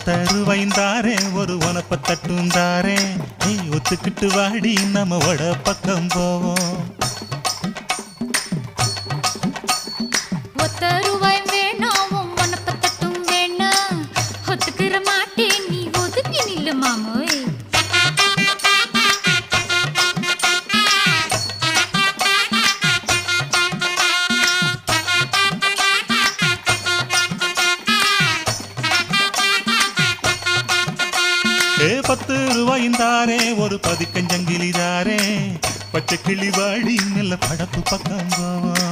10 ரூபாய்ந்தாரே ஒரு உனப்ப தட்டுந்தாரே நீ ஒத்துக்கிட்டு வாடி நம்ம வட பக்கம் போவோம் 10 ரூபாய் வேணாம் உனப்ப தட்டும் வேணாம் ஒத்துக்கிற மாட்டேன் நீ ஒதுங்கி நில்லு மாமோய் 10 ரூபாய்ந்தாரே ஒரு பதிக்கஞ்சங்கிலிதாரே பச்சை கிளி வாடி நல்ல படப்பு பக்கம் போவோம்